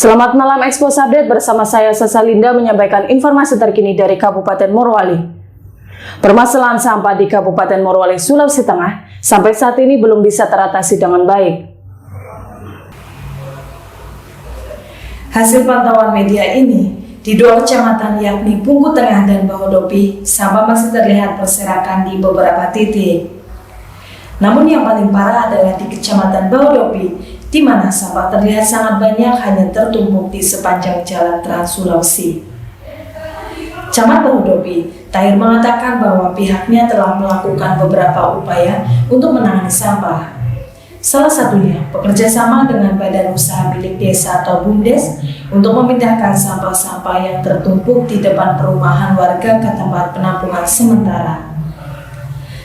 Selamat malam, Expose Update bersama saya Sasalinda menyampaikan informasi terkini dari Kabupaten Morowali. Permasalahan sampah di Kabupaten Morowali, Sulawesi Tengah sampai saat ini belum bisa teratasi dengan baik. Hasil pantauan media ini, di dua kecamatan yakni Pungku Tengah dan Bahodopi, sampah masih terlihat berserakan di beberapa titik. Namun yang paling parah adalah di Kecamatan Bahodopi, di mana sampah terlihat sangat banyak hanya tertumpuk di sepanjang jalan Trans Sulawesi. Camat Bahodopi, Tahir mengatakan bahwa pihaknya telah melakukan beberapa upaya untuk menangani sampah. Salah satunya bekerja sama dengan Badan Usaha Milik Desa atau BUMDes untuk memindahkan sampah-sampah yang tertumpuk di depan perumahan warga ke tempat penampungan sementara.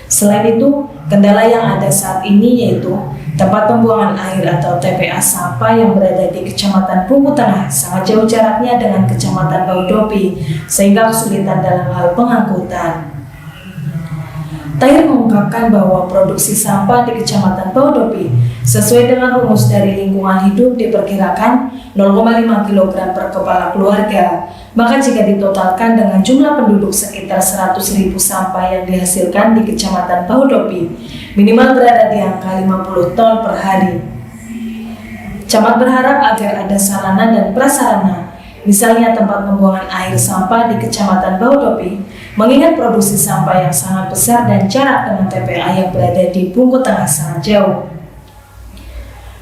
Selain itu, kendala yang ada saat ini yaitu tempat pembuangan air atau TPA sampah yang berada di Kecamatan Pungku Tengah sangat jauh jaraknya dengan Kecamatan Bahodopi, sehingga kesulitan dalam hal pengangkutan. Tahir mengungkapkan bahwa produksi sampah di Kecamatan Bahodopi sesuai dengan rumus dari lingkungan hidup diperkirakan 0,5 kg per kepala keluarga. Maka jika ditotalkan dengan jumlah penduduk sekitar 100.000 sampah yang dihasilkan di Kecamatan Bahodopi, minimal berada di angka 50 ton per hari. Camat berharap agar ada sarana dan prasarana, misalnya tempat pembuangan air sampah di Kecamatan Bahodopi, mengingat produksi sampah yang sangat besar dan jarak dengan TPA yang berada di Pungku Tengah sangat jauh.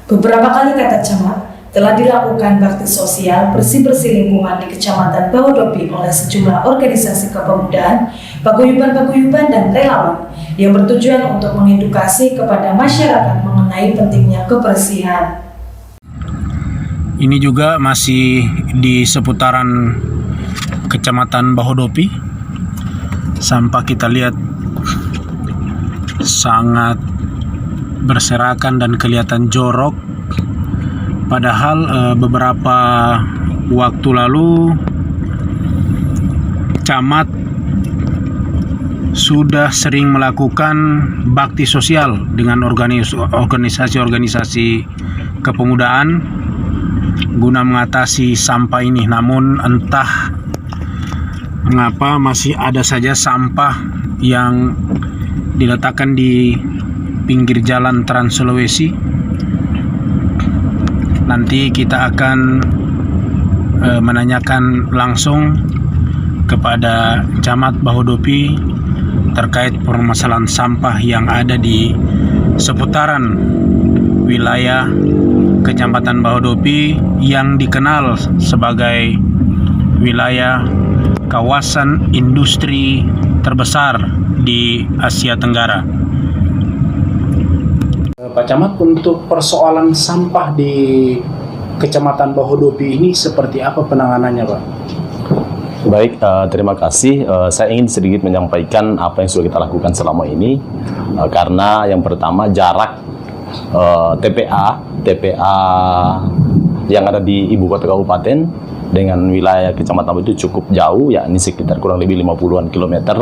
Beberapa kali, kata camat, telah dilakukan bakti sosial bersih-bersih lingkungan di Kecamatan Bahodopi oleh sejumlah organisasi kepemudaan, paguyuban-paguyuban dan relawan yang bertujuan untuk mengedukasi kepada masyarakat mengenai pentingnya kebersihan. Ini juga masih di seputaran Kecamatan Bahodopi. Sampah kita lihat sangat berserakan dan kelihatan jorok. Padahal beberapa waktu lalu camat sudah sering melakukan bakti sosial dengan organisasi-organisasi kepemudaan guna mengatasi sampah ini. Namun entah mengapa masih ada saja sampah yang diletakkan di pinggir jalan Trans Sulawesi. Nanti kita akan menanyakan langsung kepada Camat Bahodopi terkait permasalahan sampah yang ada di seputaran wilayah Kecamatan Bahodopi yang dikenal sebagai wilayah kawasan industri terbesar di Asia Tenggara. Pak Camat, untuk persoalan sampah di Kecamatan Bahodopi ini seperti apa penanganannya, Pak? Baik, terima kasih. Saya ingin sedikit menyampaikan apa yang sudah kita lakukan selama ini, karena yang pertama jarak TPA yang ada di ibu kota kabupaten dengan wilayah kecamatan itu cukup jauh, yakni sekitar kurang lebih 50-an kilometer.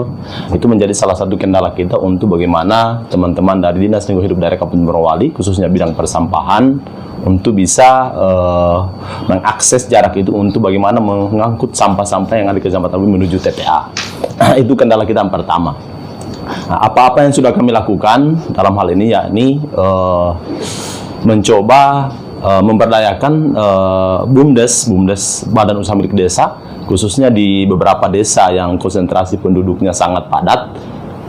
Itu menjadi salah satu kendala kita untuk bagaimana teman-teman dari Dinas Lingkungan Hidup Daerah Kabupaten Morowali, khususnya bidang persampahan, untuk bisa mengakses jarak itu untuk bagaimana mengangkut sampah-sampah yang ada di kecamatan menuju TPA. Itu kendala kita yang pertama. Nah, apa-apa yang sudah kami lakukan dalam hal ini, yakni mencoba memberdayakan BUMDes Badan Usaha Milik Desa, khususnya di beberapa desa yang konsentrasi penduduknya sangat padat,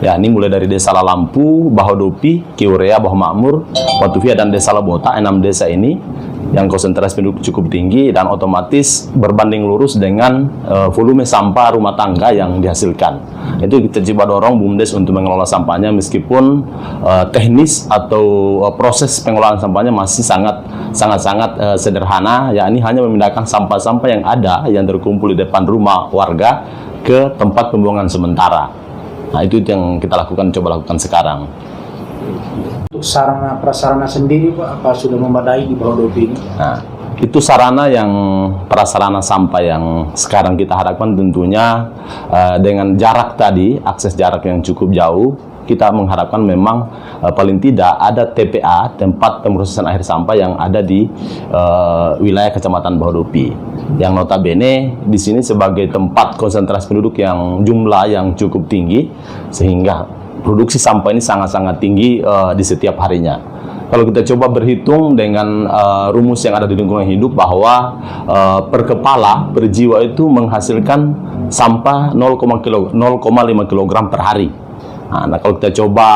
yakni mulai dari Desa Lalampu, Bahodopi, Kiurea, Bawah Makmur, Watuvia, dan Desa Lebota. 6 desa ini yang konsentrasi penduduk cukup tinggi dan otomatis berbanding lurus dengan volume sampah rumah tangga yang dihasilkan. Itu kita coba dorong BUMDes untuk mengelola sampahnya, meskipun teknis atau proses pengelolaan sampahnya masih sangat sederhana, yakni hanya memindahkan sampah-sampah yang ada yang terkumpul di depan rumah warga ke tempat pembuangan sementara. Nah, itu yang kita coba lakukan sekarang. Untuk sarana prasarana sendiri, Pak, apa sudah memadai di Bahodopi ini? Nah, itu sarana yang prasarana sampah yang sekarang kita harapkan tentunya dengan jarak tadi, akses jarak yang cukup jauh, kita mengharapkan memang paling tidak ada TPA, tempat pemrosesan akhir sampah yang ada di wilayah Kecamatan Bahodopi. Yang notabene di sini sebagai tempat konsentrasi penduduk yang jumlah yang cukup tinggi, sehingga produksi sampah ini sangat-sangat tinggi di setiap harinya. Kalau kita coba berhitung dengan rumus yang ada di lingkungan hidup bahwa per kepala, per jiwa itu menghasilkan sampah 0,5 kg per hari. Nah, kalau kita coba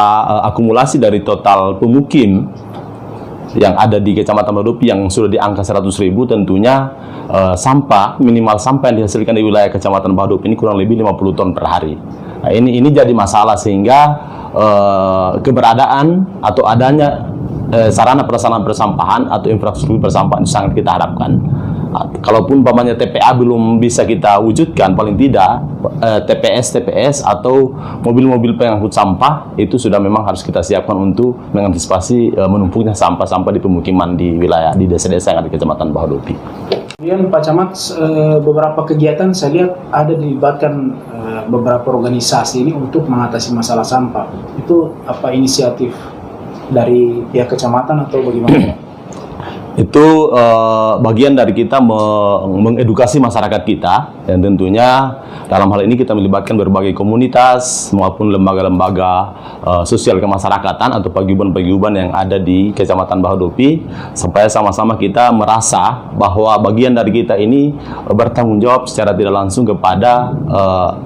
akumulasi dari total pemukim yang ada di Kecamatan Bahodopi yang sudah di angka 100.000, tentunya minimal sampah yang dihasilkan di wilayah Kecamatan Bahodopi ini kurang lebih 50 ton per hari. Nah, ini jadi masalah, sehingga keberadaan atau adanya sarana prasarana persampahan atau infrastruktur persampahan sangat kita harapkan. Kalaupun umpamanya TPA belum bisa kita wujudkan, paling tidak TPS atau mobil-mobil pengangkut sampah itu sudah memang harus kita siapkan untuk mengantisipasi menumpuknya sampah-sampah di pemukiman di wilayah di desa-desa yang ada di Kecamatan Bahodopi. Kemudian Pak Camat, beberapa kegiatan saya lihat ada dilibatkan beberapa organisasi ini untuk mengatasi masalah sampah. Itu apa inisiatif dari pihak kecamatan atau bagaimana? Itu bagian dari kita mengedukasi masyarakat kita, dan tentunya dalam hal ini kita melibatkan berbagai komunitas maupun lembaga-lembaga sosial kemasyarakatan atau paguyuban-paguyuban yang ada di Kecamatan Bahodopi, supaya sama-sama kita merasa bahwa bagian dari kita ini bertanggung jawab secara tidak langsung kepada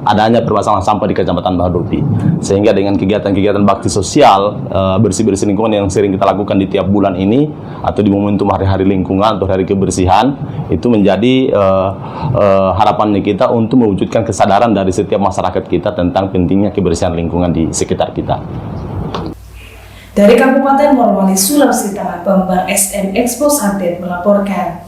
adanya permasalahan sampah di Kecamatan Bahodopi. Sehingga dengan kegiatan-kegiatan bakti sosial, bersih-bersih lingkungan yang sering kita lakukan di tiap bulan ini atau di momentum hari-hari lingkungan atau hari kebersihan, itu menjadi harapannya kita untuk mewujudkan kesadaran dari setiap masyarakat kita tentang pentingnya kebersihan lingkungan di sekitar kita. Dari Kabupaten Morowali, Sulawesi Tengah, Bambang SM Expo Santet melaporkan.